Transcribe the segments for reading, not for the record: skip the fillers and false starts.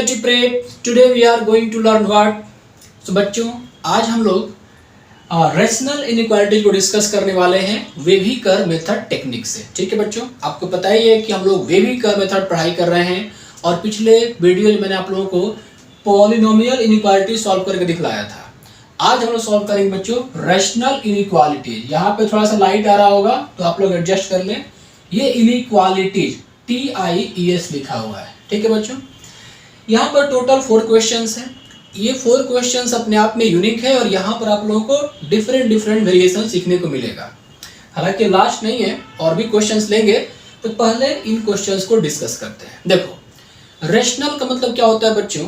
IIT Prep. Today we are going to learn what? So बच्चों, आज हम लोग रेशनल इनइक्वालिटी को डिस्कस करने वाले हैं वेवी कर्व मेथड टेक्निक से. ठीक है बच्चों, आपको पता ही है कि हम लोग वेवी कर्व मेथड पढ़ाई कर रहे हैं और पिछले वीडियो में मैंने आप लोगों को पॉलिनोमियल इनइक्वालिटी सॉल्व करके दिखलाया था. आज हम लोग सॉल्व करेंगे बच्चों रेशनल इनइक्वालिटीज. यहाँ पे थोड़ा सा लाइट आ रहा होगा तो आप लोग एडजस्ट कर लें. ये इनइक्वालिटीज TIES लिखा हुआ है. ठीक है बच्चों, यहाँ पर टोटल 4 क्वेश्चंस हैं. ये 4 क्वेश्चंस अपने आप में यूनिक है और यहाँ पर आप लोगों को डिफरेंट वेरिएशन सीखने को मिलेगा. हालांकि लास्ट नहीं है, और भी क्वेश्चंस लेंगे. तो पहले इन क्वेश्चंस को डिस्कस करते हैं. देखो, रेशनल का मतलब क्या होता है बच्चों?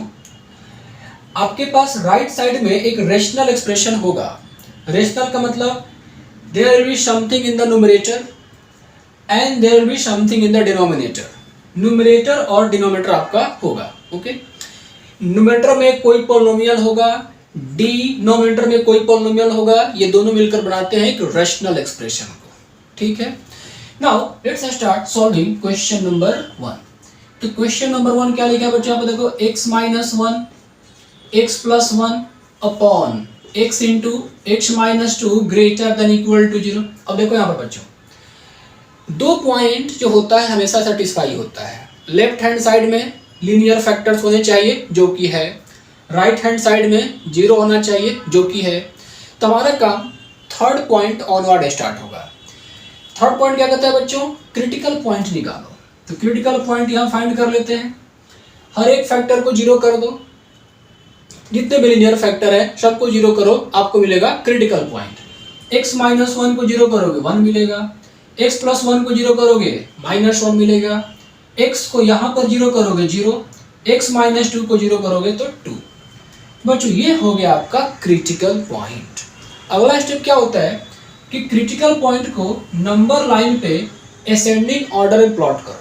आपके पास राइट साइड में एक रेशनल एक्सप्रेशन होगा. रेशनल का मतलब there will be something in the numerator and there will be something in the denominator. Numerator और डिनोमिनेटर आपका होगा. ओके, न्यूमरेटर में कोई पॉलिनोमियल होगा, डिनोमिनेटर में कोई पॉलिनोमियल होगा. ये दोनों मिलकर बनाते हैं एक रेशनल एक्सप्रेशन को. ठीक है, now let's start solving question number 1. तो क्वेश्चन नंबर 1 क्या लिखा है बच्चों? आप देखो, x - 1 x + 1 upon x into x - 2 greater than equal to 0. अब देखो यहाँ पर बच्चों, 2 पॉइंट जो होता है हमेशा सेटिस्फाई होता है. लेफ्ट हैंड साइड में लीनियर फैक्टर्स होने चाहिए जो कि है, राइट हैंड साइड में 0 होना चाहिए जो कि है. तो हमारा काम थर्ड पॉइंट ऑनवर्ड स्टार्ट होगा. थर्ड पॉइंट क्या कहता है बच्चों? क्रिटिकल पॉइंट निकालो. तो क्रिटिकल पॉइंट यहाँ फाइंड कर लेते हैं. हर एक फैक्टर को 0 कर दो. जितने भी लीनियर फैक्टर है सबको 0 करो, आपको मिलेगा क्रिटिकल पॉइंट. x - 1 को 0 करोगे 1 मिलेगा. x + 1 को 0 करोगे -1 मिलेगा. x को यहाँ पर 0 करोगे 0, x - 2 को 0 करोगे तो 2. बच्चों, ये हो गया आपका क्रिटिकल पॉइंट. अगला स्टेप क्या होता है कि क्रिटिकल पॉइंट को नंबर लाइन पे असेंडिंग ऑर्डर में प्लॉट करो.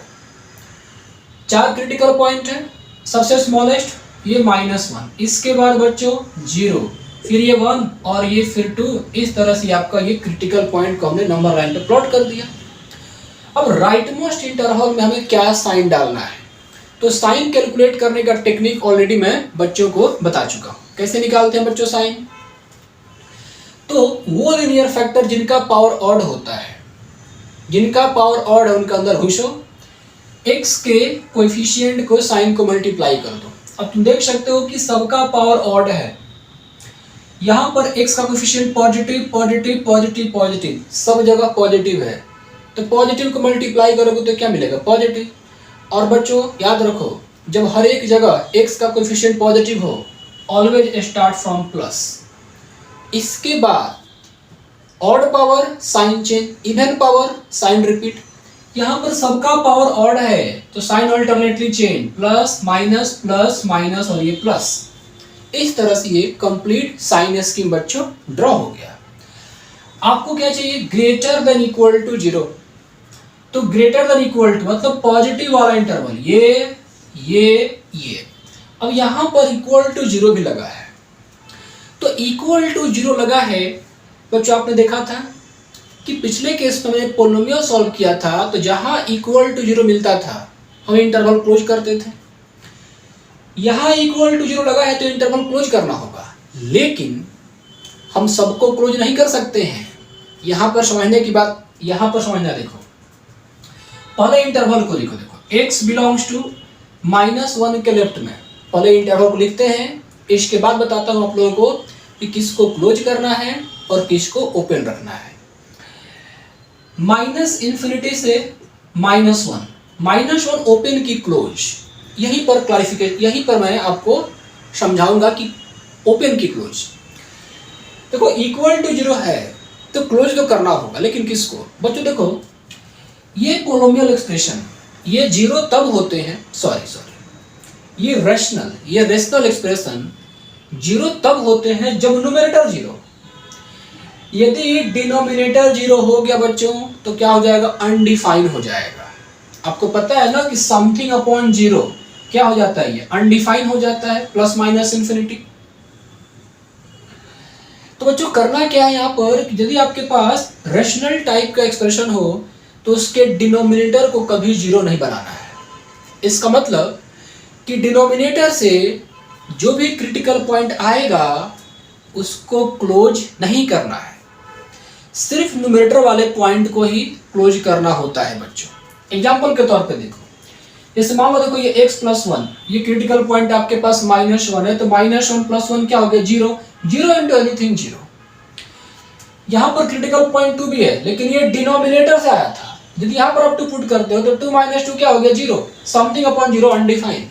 4 क्रिटिकल पॉइंट है. सबसे स्मॉलेस्ट ये -1, इसके बाद बच्चों 0, फिर ये 1 और ये फिर 2. इस तरह से आपका ये क्रिटिकल पॉइंट को हमने नंबर लाइन पे प्लॉट कर दिया. अब राइट मोस्ट इंटरवल में हमें क्या साइन डालना है? तो साइन कैलकुलेट करने का टेक्निक ऑलरेडी मैं बच्चों को बता चुका हूँ. कैसे निकालते हैं बच्चों साइन? तो वो लीनियर फैक्टर जिनका पावर ऑड होता है, जिनका पावर ऑड है उनका अंदर घुसो, x के कोएफिशिएंट को साइन को मल्टीप्लाई कर दो. अब तुम देख सकते हो कि सबका पावर ऑड है. यहाँ पर x का coefficient positive positive positive positive, सब जगह पॉजिटिव है. तो पॉजिटिव को मल्टीप्लाई करोगे तो क्या मिलेगा? पॉजिटिव. और बच्चों याद रखो, जब हर एक जगह x का कोएफिशिएंट पॉजिटिव हो, ऑलवेज स्टार्ट फ्रॉम प्लस. इसके बाद odd power sign change, even power sign repeat. यहाँ पर सबका पावर ऑड है तो sign alternately change, plus minus और ये प्लस. इस तरह से ये कंप्लीट साइन स्कीम बच्चों ड्रॉ हो गया. आपको क्या चाहिए? Greater than equal to 0. तो ग्रेटर देन इक्वल टू मतलब पॉजिटिव वाला इंटरवल, ये. अब यहाँ पर इक्वल टू 0 भी लगा है. तो इक्वल टू 0 लगा है बच्चों, आपने देखा था कि पिछले केस में मैंने पॉलिनोमियल सॉल्व किया था तो जहाँ इक्वल टू 0 मिलता था हम इंटरवल क्लोज करते थे. यहाँ इक्वल टू 0 लगा है तो इंटरवल क्लोज करना होगा, लेकिन हम सबको क्लोज नहीं कर सकते हैं. यहाँ पर समझने की बात, यहाँ पर समझना. देखो, पहले इंटरवल को लिखो. देखो, x बिलोंग्स टू -1 के लेफ्ट में पहले इंटरवल को लिखते हैं. इसके बाद बताता हूँ आप लोगों को कि किसको क्लोज करना है और किसको ओपन रखना है. -∞ से -1 ओपन की क्लोज. यहीं पर क्लैरिफिकेशन, यहीं पर मैं आपको समझाऊंगा कि ओपन की क्लोज. देखो, इक्वल टू 0 है तो क्लोज तो करना होगा, लेकिन किसको? बच्चों देखो, ये पॉलिनोमियल एक्सप्रेशन ये 0 तब होते हैं, ये रेशनल एक्सप्रेशन 0 तब होते हैं जब न्यूमरेटर 0. यदि डिनोमिनेटर 0 हो गया बच्चों तो क्या हो जाएगा? अनडिफाइन हो जाएगा. आपको पता है ना कि समथिंग अपॉन 0 क्या हो जाता है? ये अनडिफाइन हो जाता है, ±∞. तो बच्चों करना क्या है यहाँ पर, यदि आपके पास रेशनल टाइप का एक्सप्रेशन हो तो उसके डिनोमिनेटर को कभी 0 नहीं बनाना है. इसका मतलब कि डिनोमिनेटर से जो भी क्रिटिकल पॉइंट आएगा उसको क्लोज नहीं करना है, सिर्फ न्यूमरेटर वाले पॉइंट को ही क्लोज करना होता है बच्चों। एग्जाम्पल के तौर पे देखो, जैसे मान लो देखो ये x प्लस 1, ये क्रिटिकल पॉइंट आपके पास -1 है, तो -1 + 1 क्या हो गया 0, 0 इंटू एनीथिंग 0। यहाँ पर क्रिटिकल पॉइंट 2 भी है, लेकिन ये डिनोमिनेटर से आया था। यदि यहाँ पर आप 2 पुट करते हो तो 2 - 2 क्या हो गया 0, something upon 0 undefined.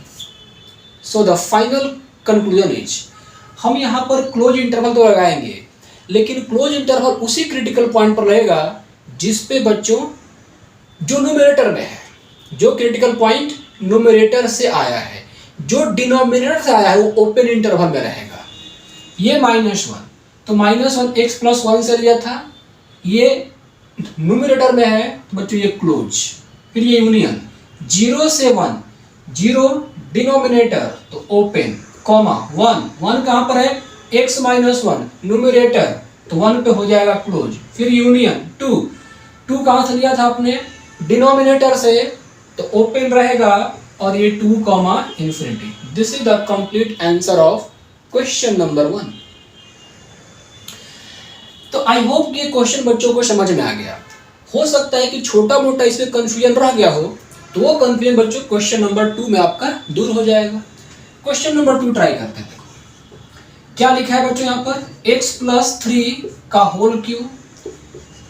So the final conclusion is, हम यहाँ पर क्लोज इंटरवल तो लगाएंगे, लेकिन क्लोज इंटरवल उसी क्रिटिकल पॉइंट पर रहेगा जिस पे बच्चों जो न्यूमरेटर में है, जो क्रिटिकल पॉइंट न्यूमरेटर से आया है, जो डिनोमिनेटर से आया है वो ओपन इंटरवल में रहेगा। ये -1 तो -1 x प्लस 1 से लिया था, ये न्यूमरेटर में है तो बच्चों ये क्लोज। फिर ये यूनियन 0 से 1, 0 डिनोमिनेटर तो ओपन, कॉमा 1 कहाँ पर है x - 1 न्यूमरेटर तो 1 पे हो जाएगा क्लोज। फिर यूनियन 2 कहाँ से लिया था आपने डिनोमिनेटर से तो ओपन रहेगा और ये 2 infinity. This is the complete answer of question number 1। तो आई होप ये क्वेश्चन बच्चों को समझ में आ गया। हो सकता है कि छोटा मोटा इसमें कंफ्यूजन रह गया हो, तो वो कंफ्यूजन बच्चों क्वेश्चन नंबर 2 में आपका दूर हो जाएगा। क्वेश्चन नंबर 2 ट्राई करते हैं। देखो क्या लिखा है बच्चों यहाँ पर, x प्लस 3 का होल क्यूब,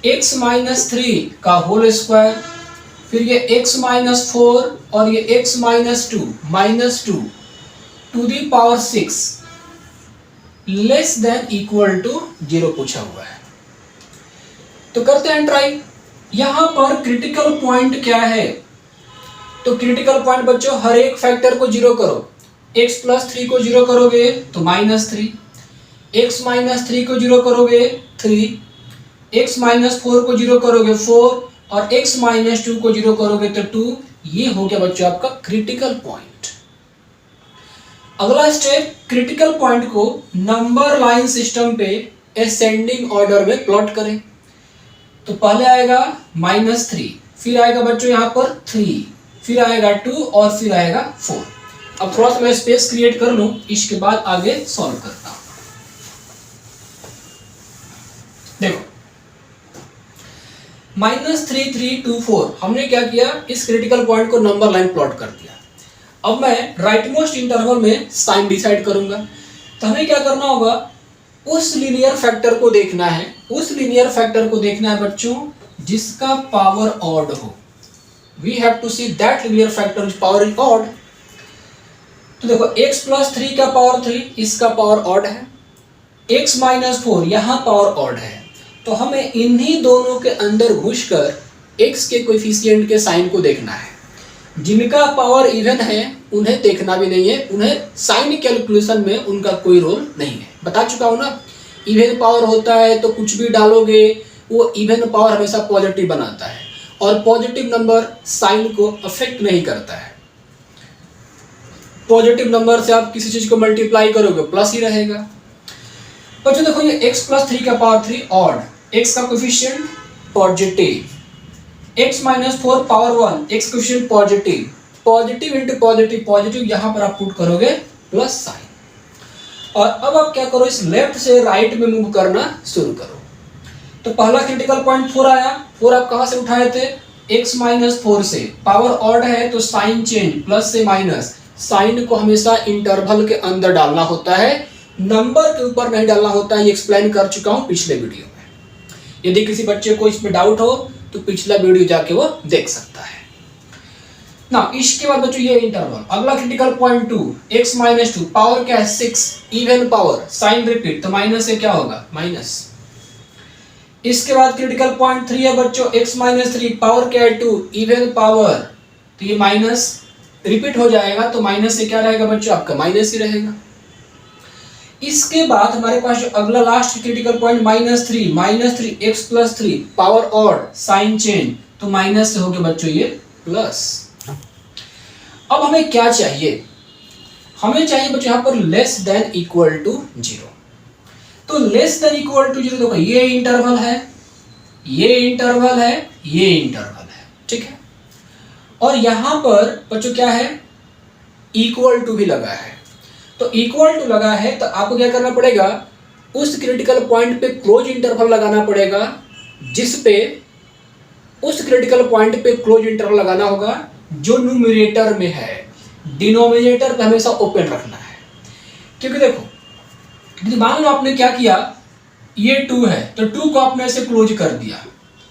x माइनस 3 का होल स्क्वायर, फिर ये x माइनस 4 और ये x minus 2 to the power 6 less than equal to 0 पूछा हुआ है। तो करते हैं ट्राई। यहां पर क्रिटिकल पॉइंट क्या है, तो क्रिटिकल पॉइंट बच्चों हर एक फैक्टर को 0 करो। x प्लस 3 को 0 करोगे तो -3, x माइनस 3 को 0 करोगे 3, x माइनस 4 को 0 करोगे 4 और x माइनस 2 को 0 करोगे तो 2। ये हो गया बच्चों आपका क्रिटिकल पॉइंट। अगला स्टेप, क्रिटिकल पॉइंट को नंबर लाइन सिस्टम पे असेंडिंग ऑर्डर में प्लॉट करें। तो पहले आएगा -3, फिर आएगा बच्चों यहाँ पर 3, फिर आएगा 2 और फिर आएगा 4। अब थोड़ा सा मैं स्पेस क्रिएट कर लूं, इसके बाद आगे सॉल्व करता हूं। देखो -3, 3, 2, 4 हमने क्या किया, इस क्रिटिकल पॉइंट को नंबर लाइन प्लॉट कर दिया। अब मैं राइट मोस्ट इंटरवल में साइन डिसाइड करूंगा। तो हमें क्या करना होगा, उस लीनियर फैक्टर को देखना है, उस लीनियर फैक्टर को देखना है बच्चों जिसका पावर ऑड हो। We have to see that linear factor which power is odd. तो देखो x प्लस 3 का पावर 3, इसका पावर ऑड है, x माइनस 4 यहाँ पावर ऑड है। तो हमें इन्हीं दोनों के अंदर घुसकर x के कोएफिशिएंट के साइन को देखना है। जिनका पावर इवन है उन्हें देखना भी नहीं है, उन्हें साइन कैलकुलेशन में उनका कोई रोल नहीं है। बता चुका हूं ना, इवन पावर होता है तो कुछ भी डालोगे वो इवन पावर हमेशा पॉजिटिव बनाता है और पॉजिटिव नंबर साइन को अफेक्ट नहीं करता है। पॉजिटिव नंबर से आप किसी चीज को मल्टीप्लाई करोगे प्लस ही रहेगा। बच्चों देखो ये x प्लस 3 का पावर 3 ऑड, x का coefficient positive, x minus 4 power 1 x coefficient positive, positive into positive, positive यहाँ पर आप पुट करोगे प्लस साइन। और अब आप क्या करो, इस लेफ्ट से राइट में मूव करना शुरू करो। तो पहला क्रिटिकल पॉइंट 4 आया, 4 आप कहाँ से उठाए थे, x माइनस 4 से। पावर ऑड है तो साइन चेंज, प्लस से माइनस। साइन को हमेशा इंटरवल के अंदर डालना होता है, नंबर के ऊपर नहीं डालना होता है। ये एक्सप्लेन कर चुका हूँ पिछले वीडियो में। यदि किसी बच्चे को इसमें डाउट हो तो पिछला वीडियो जाके वो देख सकता है ना। इसके बाद बच्चों ये इंटरवल, अगला critical point 2 x minus 2, power क्या है 6, इवन पावर, साइन रिपीट तो माइनस से क्या होगा माइनस। इसके बाद क्रिटिकल पॉइंट 3 है बच्चों x माइनस 3, पावर क्या है 2, इवन पावर तो ये माइनस रिपीट हो जाएगा तो माइनस से क्या रहेगा बच्चों आपका माइनस ही रहेगा। इसके बाद हमारे पास जो अगला last critical point -3 x plus 3, power odd, sign change तो माइनस से हो गया बच्चों ये प्लस। अब हमें क्या चाहिए, हमें चाहिए बच्चों यहाँ पर लेस देन इक्वल टू 0। तो लेस देन इक्वल टू 0 देखो ये इंटरवल है, ये इंटरवल है, ये इंटरवल है, ठीक है। और यहां पर बच्चों क्या है, इक्वल टू भी लगा है। तो इक्वल टू लगा है तो आपको क्या करना पड़ेगा, उस क्रिटिकल पॉइंट पे क्लोज इंटरवल लगाना पड़ेगा, जिस पे उस क्रिटिकल पॉइंट पे क्लोज इंटरवल लगाना होगा जो न्यूमरेटर में है। डिनोमिनेटर पे हमेशा ओपन रखना है, क्योंकि देखो मान लो आपने क्या किया, ये 2 है तो 2 को आपने ऐसे क्लोज कर दिया।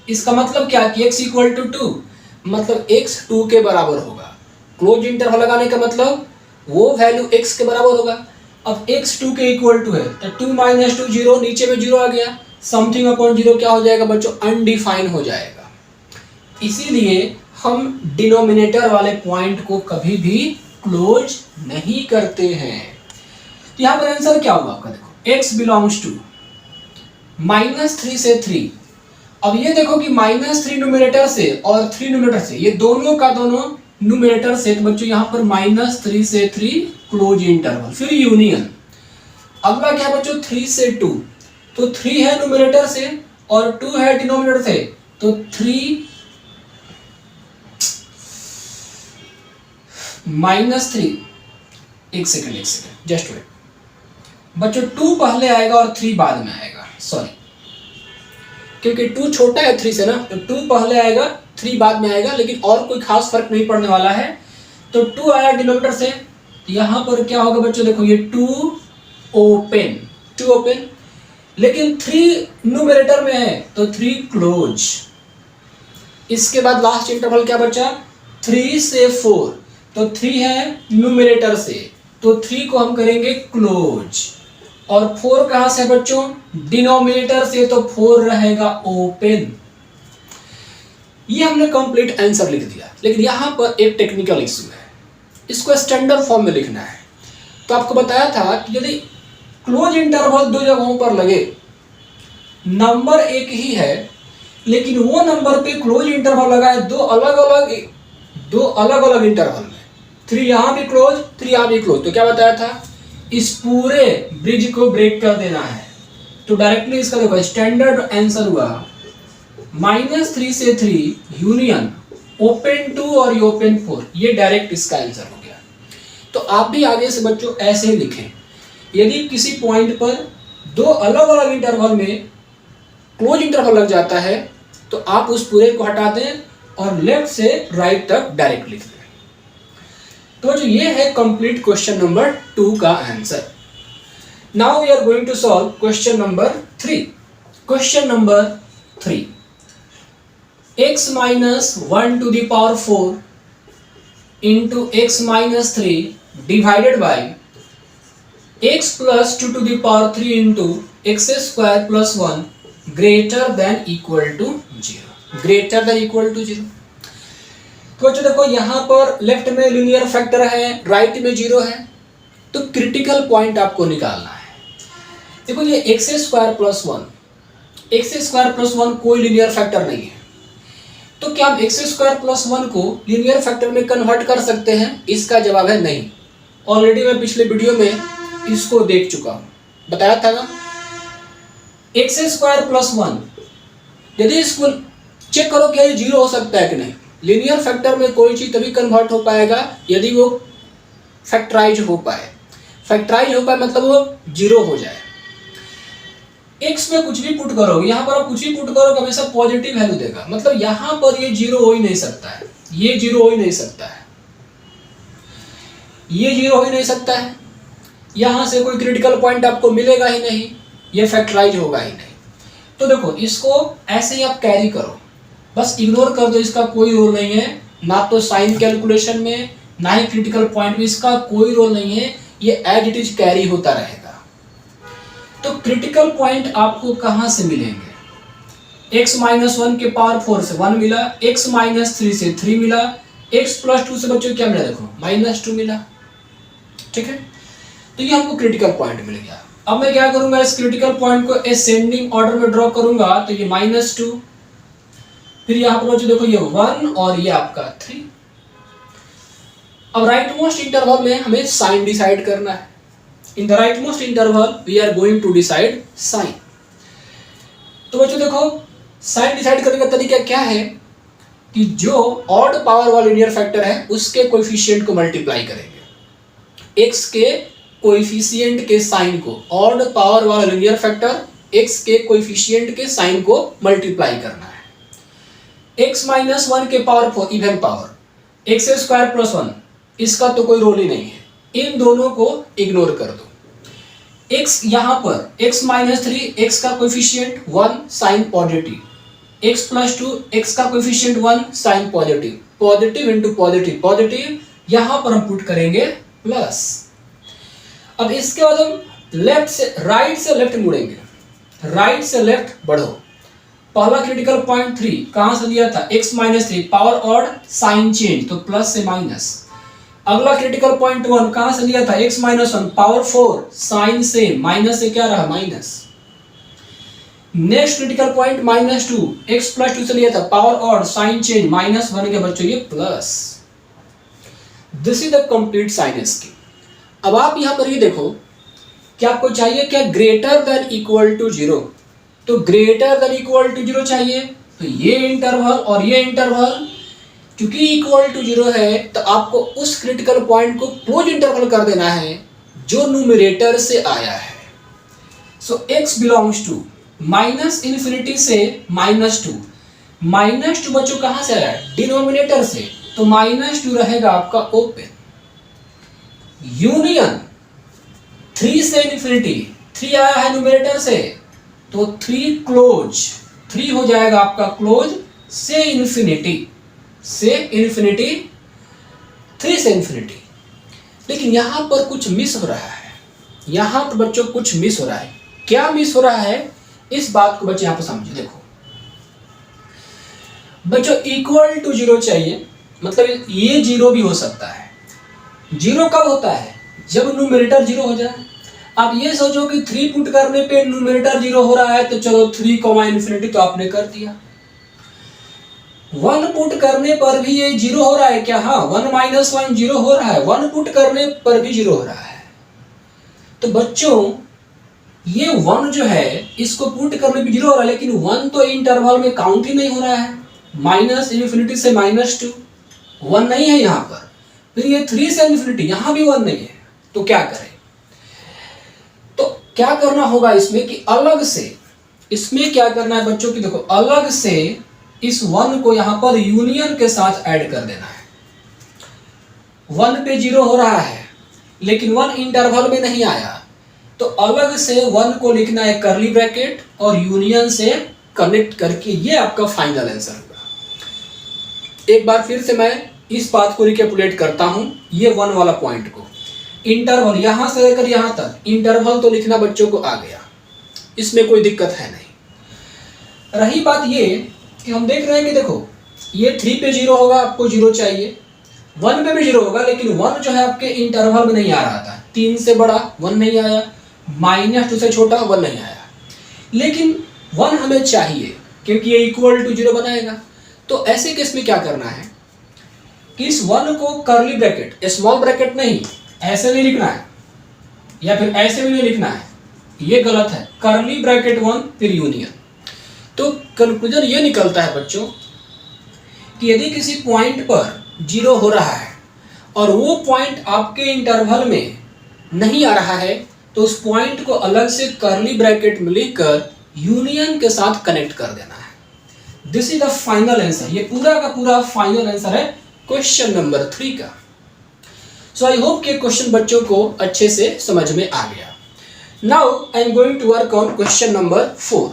इसका मतलब क्या कि x इक्वल टू 2, मतलब x 2 के बराबर होगा। क्लोज इंटरवल लगाने का मतलब वो वैल्यू x के बराबर होगा। अब x 2 के इक्वल टू है तो 2 माइनस 2 0, नीचे में 0 आ गया, समथिंग अपॉन 0 क्या हो जाएगा बच्चों, अनडिफाइन हो जाएगा। इसीलिए हम डिनोमिनेटर वाले पॉइंट को कभी भी क्लोज नहीं करते हैं। तो यहाँ पर आंसर क्या होगा आपका, देखो x बिलोंग्स टू -3 से 3। अब ये देखो कि -3 न्यूमरेटर से और 3 न्यूमरेटर से, ये दोनों का दोनों न्यूमरेटर से, तो बच्चों यहाँ पर -3 से 3 क्लोज इंटरवल, फिर यूनियन। अगला क्या बच्चों 3 से 2, तो 3 है न्यूमरेटर से और 2 है डिनोमिनेटर से, तो 3 -3, एक सेकंड जस्ट वेट बच्चों, 2 पहले आएगा और 3 बाद में आएगा, सॉरी क्योंकि 2 छोटा है 3 से ना, तो 2 पहले आएगा 3 बाद में आएगा, लेकिन और कोई खास फर्क नहीं पड़ने वाला है। तो 2 आया डिनोमिनेटर से, यहाँ पर क्या होगा बच्चों, देखो ये 2 ओपन, लेकिन 3 न्यूमरेटर में है तो 3 क्लोज। इसके बाद लास्ट इंटरवल क्या बचा, 3 से 4, तो 3 है न्यूमरेटर से, तो 3 को हम करेंगे क्लोज। और 4 कहां से बच्चों, डिनोमिनेटर से, तो 4 रहेगा ओपन। ये हमने कंप्लीट आंसर लिख दिया, लेकिन यहां पर एक टेक्निकल इशू है, इसको स्टैंडर्ड फॉर्म में लिखना है। तो आपको बताया था कि यदि क्लोज इंटरवल 2 जगहों पर लगे, नंबर एक ही है लेकिन वो नंबर पे क्लोज इंटरवल लगा है दो अलग अलग इंटरवल में, 3 यहां भी क्लोज 3 यहां भी क्लोज, तो क्या बताया था, इस पूरे ब्रिज को ब्रेक कर देना है। तो डायरेक्टली इसका देखो स्टैंडर्ड आंसर हुआ -3 से 3 यूनियन ओपन 2 और ये ओपन 4, ये डायरेक्ट इसका आंसर हो गया। तो आप भी आगे से बच्चों ऐसे ही लिखें, यदि किसी पॉइंट पर 2 अलग अलग इंटरवल में क्लोज इंटरवल लग जाता है तो आप उस पूरे को हटा दें और लेफ्ट से राइट तक डायरेक्ट लिख दें। तो जो ये है कंप्लीट क्वेश्चन नंबर 2 का answer. Now we are going to solve question number 3। Question number 3, x minus 1 to the power 4 into x minus 3 divided by x plus 2 to the power 3 into x square plus 1 greater than equal to 0, greater than equal to 0। तो बच्चों देखो यहाँ पर left में linear factor है, right में 0 है, तो क्रिटिकल पॉइंट आपको निकालना है। देखो ये एक्स स्क्वायर प्लस 1 कोई लीनियर फैक्टर नहीं है, तो क्या हम एक्स स्क्वायर प्लस 1 को लीनियर फैक्टर में कन्वर्ट कर सकते हैं? इसका जवाब है नहीं। ऑलरेडी मैं पिछले वीडियो में इसको देख चुका हूँ, बताया था ना। एक्स स्क्वायर प्लस 1, यदि इसको चेक करो क्या ये 0 हो सकता है कि नहीं। लीनियर फैक्टर में कोई चीज तभी कन्वर्ट हो पाएगा यदि वो फैक्टराइज हो पाए। फैक्टराइज हो पाए मतलब वो 0 हो जाए। x में कुछ भी पुट करोगे, यहाँ पर आप कुछ भी पुट करोगे हमेशा पॉजिटिव वैल्यू देगा, मतलब यहाँ पर ये 0 हो ही नहीं सकता है, ये 0 हो ही नहीं सकता है, ये 0 हो ही नहीं सकता है। यहाँ से कोई क्रिटिकल पॉइंट आपको मिलेगा ही नहीं, ये फैक्टराइज होगा ही नहीं। तो देखो इसको ऐसे ही आप कैरी करो, बस इग्नोर कर दो, इसका कोई रोल नहीं है, ना तो साइन कैलकुलेशन में ना ही क्रिटिकल पॉइंट में, इसका कोई रोल नहीं है, ये एज इट इज कैरी होता रहेगा। तो क्रिटिकल पॉइंट आपको कहां से मिलेंगे? x माइनस 1 के पावर 4 से 1 मिला, x माइनस 3 से 3 मिला, x प्लस 2 से बच्चों क्या मिला, देखो -2 मिला, ठीक है। तो ये हमको क्रिटिकल पॉइंट मिल गया। अब मैं क्या करूंगा, इस क्रिटिकल पॉइंट को असेंडिंग ऑर्डर में ड्रॉ करूंगा, तो ये -2, फिर यहाँ पर देखो ये 1 और ये आपका 3। अब राइट मोस्ट इंटरवल में हमें साइन डिसाइड करना है। In the rightmost interval we are going to decide sign. तो बच्चों देखो साइन डिसाइड करने का तरीका क्या है कि जो ऑड पावर वाला लीनियर फैक्टर है उसके कोएफिशिएंट को मल्टीप्लाई करेंगे। x के कोएफिशिएंट के साइन को, ऑड पावर वाला लीनियर फैक्टर x के कोएफिशिएंट के साइन को मल्टीप्लाई करना है। x माइनस 1 के power 4 even power x square plus 1, इसका तो कोई रोल ही नहीं है, इन दोनों को इग्नोर कर दो। x यहाँ पर x माइनस 3, x का coefficient 1 sign positive, x plus 2, x का coefficient 1 sign positive, positive into positive positive, यहाँ पर हम पुट करेंगे प्लस। अब इसके बाद हम लेफ्ट से राइट से लेफ्ट मुड़ेंगे, राइट से लेफ्ट बढ़ो। पहला क्रिटिकल पॉइंट 3 कहां से लिया था, x minus 3 power odd sign change, तो प्लस से माइनस। अगला क्रिटिकल पॉइंट 1 कहां से लिया था, x minus 1 power 4 sign same, minus से क्या रहा minus. Next critical point minus 2, x plus 2 से लिया था power odd sign change, minus बन गया बच्चों ये plus. This is the complete sign scheme. अब आप यहां पर ये देखो कि आपको चाहिए क्या, ग्रेटर देन इक्वल टू 0, तो ग्रेटर देन इक्वल टू 0 चाहिए, तो ये इंटरवल और ये इंटरवल क्योंकि इक्वल टू 0 है तो आपको उस क्रिटिकल पॉइंट को क्लोज इंटरवल कर देना है जो न्यूमरेटर से आया है। So x belongs to minus infinity से -2, -2 बच्चों कहां से आया है, डिनोमिनेटर से, तो -2 रहेगा आपका ओपन, यूनियन 3 से इन्फिनिटी, 3 आया है न्यूमरेटर से तो 3 क्लोज, 3 हो जाएगा आपका क्लोज से इन्फिनिटी, 3 से इन्फिनिटी। लेकिन यहां पर कुछ मिस हो रहा है, यहां पर बच्चों कुछ मिस हो रहा है। क्या मिस हो रहा है, इस बात को बच्चे यहां पर समझिए। देखो बच्चों इक्वल टू 0 चाहिए, मतलब ये 0 भी हो सकता है। 0 कब होता है, जब न्यूमरेटर 0 हो जाए। आप ये सोचो कि 3 पुट करने पे न्यूमरेटर 0 हो रहा है तो चलो 3 इन्फिनिटी तो आपने कर दिया। 1 पुट करने पर भी ये 0 हो रहा है क्या, हाँ 1 माइनस 1 0 हो रहा है, 1 पुट करने पर भी 0 हो रहा है। तो बच्चों ये 1 जो है इसको पुट करने पे 0 हो रहा है, लेकिन 1 तो इंटरवल में काउंट ही नहीं हो रहा है, माइनस इन्फिनिटी से -2 1 नहीं है यहाँ पर, फिर ये 3 से इन्फिनिटी यहाँ भी 1 नहीं है, तो क्या करें। तो क्या करना होगा इसमें कि अलग से, इसमें क्या करना है बच्चों की, देखो अलग से इस 1 को यहाँ पर यूनियन के साथ ऐड कर देना है। 1 पे 0 हो रहा है लेकिन 1 इंटरवल में नहीं आया, तो अलग से 1 को लिखना है कर्ली ब्रैकेट और यूनियन से कनेक्ट करके, ये आपका फाइनल आंसर होगा। एक बार फिर से मैं इस बात को रिकैपुलेट करता हूं, ये 1 वाला पॉइंट को, इंटरवल यहां से लेकर यहां तक इंटरवल तो लिखना बच्चों को आ गया, इसमें कोई दिक्कत है नहीं। रही बात ये कि हम देख रहे हैं कि देखो ये 3 पे 0 होगा, आपको 0 चाहिए, 1 पे भी 0 होगा, लेकिन 1 जो है आपके इंटरवल में नहीं आ रहा था, 3 से बड़ा 1 नहीं आया, -2 से छोटा 1 नहीं आया, लेकिन 1 हमें चाहिए क्योंकि ये इक्वल टू 0 बनाएगा। तो ऐसे केस में क्या करना है कि इस 1 को कर्ली ब्रैकेट, स्मॉल ब्रैकेट नहीं, ऐसे नहीं लिखना है या फिर ऐसे भी नहीं लिखना है, ये गलत है, कर्ली ब्रैकेट 1 फिर यूनियन। तो कंक्लूजन ये निकलता है बच्चों कि यदि किसी पॉइंट पर 0 हो रहा है और वो पॉइंट आपके इंटरवल में नहीं आ रहा है, तो उस पॉइंट को अलग से कर्ली ब्रैकेट में लिखकर यूनियन के साथ कनेक्ट कर देना है। This is the final answer, ये पूरा का पूरा फाइनल आंसर है क्वेश्चन नंबर 3 का। सो आई होप कि क्वेश्चन बच्चों को अच्छे से समझ में आ गया। Now I am going to work on question number 4।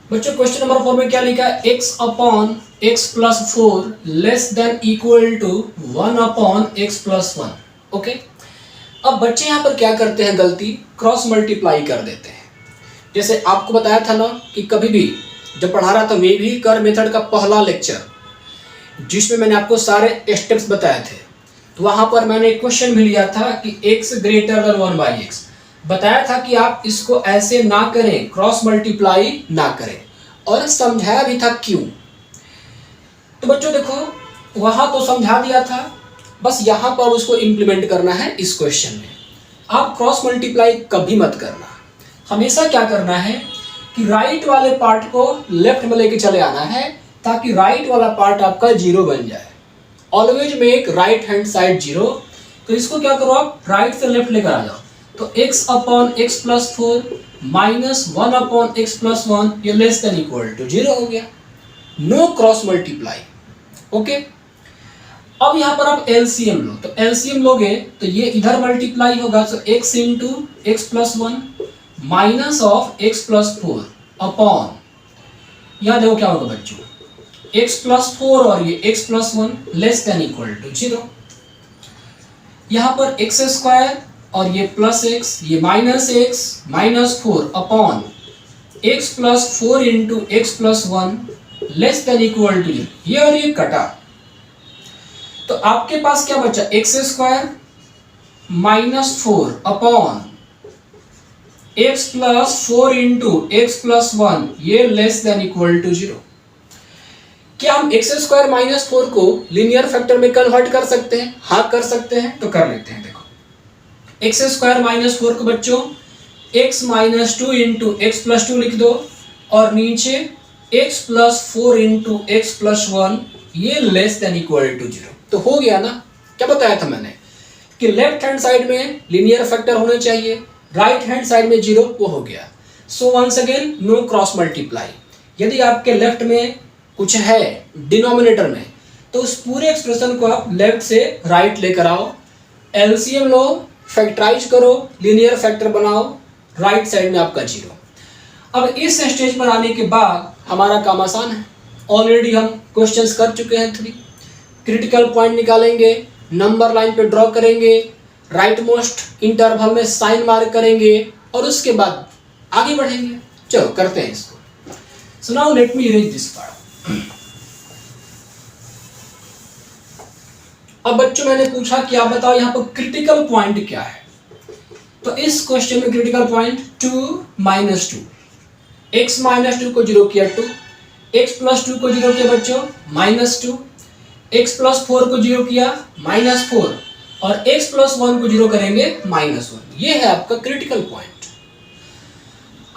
बच्चों क्वेश्चन नंबर 4 में क्या लिखा है, x upon x plus 4 less than equal to 1 upon x plus 1। Okay, अब बच्चे यहाँ पर क्या करते हैं, गलती क्रॉस मल्टीप्लाई कर देते हैं। जैसे आपको बताया था ना कि कभी भी जब पढ़ा रहा था वेभी कर मेथड का पहला लेक्चर, जिसमें मैंने आपको सारे स्टेप्स बताए थे, तो वहाँ पर मैंने क्वेश्चन भी लिया था कि x ग्रेटर देन 1/x, बताया था कि आप इसको ऐसे ना करें, क्रॉस मल्टीप्लाई ना करें, और समझाया भी था क्यों। तो बच्चों देखो वहाँ तो समझा दिया था, बस यहाँ पर उसको इम्प्लीमेंट करना है इस क्वेश्चन में। आप क्रॉस मल्टीप्लाई कभी मत करना, हमेशा क्या करना है कि राइट वाले पार्ट को लेफ्ट में लेके चले आना है ताकि राइट वाला पार्ट आपका 0 बन जाए। Always make right hand side 0, तो इसको क्या करो आप राइट से लेफ्ट लेकर आ जाओ। तो x upon x plus 4 minus 1 upon x plus 1 ये लेस देन इक्वल टू 0 हो गया। No cross multiply. ओके, अब यहाँ पर आप एलसीएम लो, तो एलसीएम लोगे तो ये इधर मल्टीप्लाई होगा, तो x into x plus 1 minus of x plus 4 upon, यहाँ देखो क्या होगा बच्चों, x प्लस 4 और ये x plus 1 less than equal to 0। यहाँ पर एक्स स्क्वायर और ये प्लस एक्स, ये minus x minus 4 upon x plus 4 into x plus 1 less than equal to 0। ये और ये कटा, तो आपके पास क्या बचा, x square minus 4 upon x plus 4 into x plus 1 ये लेस देन इक्वल टू 0। क्या हम एक्स स्क्वायर माइनस 4 को लीनियर फैक्टर में कन्वर्ट कर सकते हैं? हाँ कर सकते हैं, तो कर लेते हैं। देखो एक्स स्क्वायर माइनस 4 को बच्चों x minus 2 into x plus 2 लिख दो, और नीचे x plus 4 into x plus 1 ये लेस देन इक्वल टू 0। तो हो गया ना, क्या बताया था मैंने कि लेफ्ट हैंड साइड में लीनियर फैक्टर होने चाहिए, राइट हैंड साइड में 0, वो हो गया। So once again no cross multiply. यदि आपके लेफ्ट में कुछ है डिनोमिनेटर में, तो उस पूरे एक्सप्रेशन को आप लेफ्ट से राइट लेकर आओ, एलसीएम लो, फैक्टराइज करो, लीनियर फैक्टर बनाओ, राइट साइड में आपका 0। अब इस स्टेज पर आने के बाद हमारा काम आसान है। ऑलरेडी हम क्वेश्चंस कर चुके हैं 3। क्रिटिकल पॉइंट निकालेंगे, नंबर लाइन पे ड्रॉ करेंगे, राइट मोस्ट इंटरवल में साइन मार्क करेंगे, और उसके बाद आगे बढ़ेंगे। चलो करते हैं इसको। So now let me erase this part. अब बच्चों मैंने पूछा कि आप बताओ यहाँ पर क्रिटिकल पॉइंट क्या है। तो इस क्वेश्चन में critical point 2 minus 2, x minus 2 को 0 किया 2, एक्स प्लस 2 को 0 किया बच्चों माइनस 2, एक्स प्लस 4 को 0 किया माइनस 4, और एक्स प्लस 1 को 0 करेंगे माइनस 1। ये है आपका क्रिटिकल पॉइंट।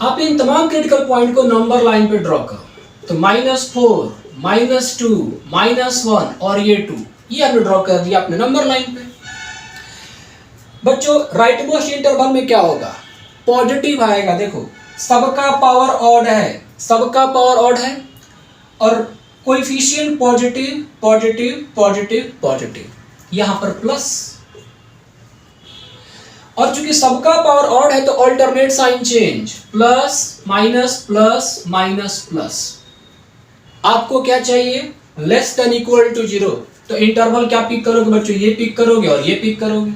आप इन तमाम क्रिटिकल पॉइंट को नंबर लाइन पे ड्रॉ करो। तो -4, -2, -1 और ये 2, ये आपने ड्रॉ कर दिया अपने नंबर लाइन पे। बच्चों राइट मोस्ट इंटरवल में क्या होगा, पॉजिटिव आएगा। देखो सबका पावर ऑड है, सबका पावर ऑड है, और coefficient positive positive positive positive, यहां पर प्लस। और चूंकि सबका पावर ऑड है तो alternate sign change, plus minus plus minus plus. आपको क्या चाहिए, लेस देन इक्वल टू 0। तो इंटरवल क्या पिक करोगे बच्चों, ये पिक करोगे और ये पिक करोगे।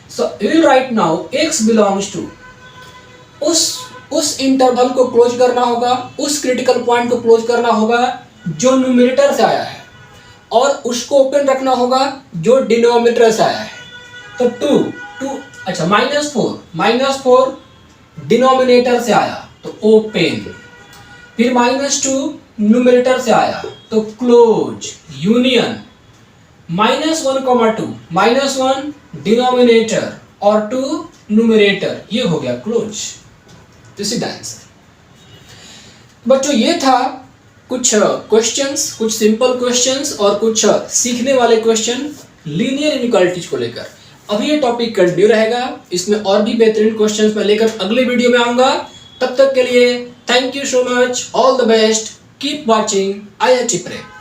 So we will write now x belongs to, उस इंटरवल को क्लोज करना होगा, उस क्रिटिकल पॉइंट को क्लोज करना होगा जो न्यूमरेटर से आया है, और उसको ओपन रखना होगा जो डिनोमिनेटर से आया है। तो 2 अच्छा -4 डिनोमिनेटर से आया तो ओपन, फिर -2 न्यूमरेटर से आया तो क्लोज, यूनियन, -1, 2 -1 डिनोमिनेटर और 2 न्यूमरेटर, ये हो गया close. This is the answer. बच्चों ये था कुछ क्वेश्चंस, कुछ सिंपल क्वेश्चंस और कुछ सीखने वाले क्वेश्चन लीनियर इनइक्वालिटीज को लेकर। अभी ये टॉपिक कंटिन्यू रहेगा, इसमें और भी बेहतरीन क्वेश्चंस मैं लेकर अगले वीडियो में आऊंगा। तब तक के लिए thank you so much, all the best, keep watching IIT Prep।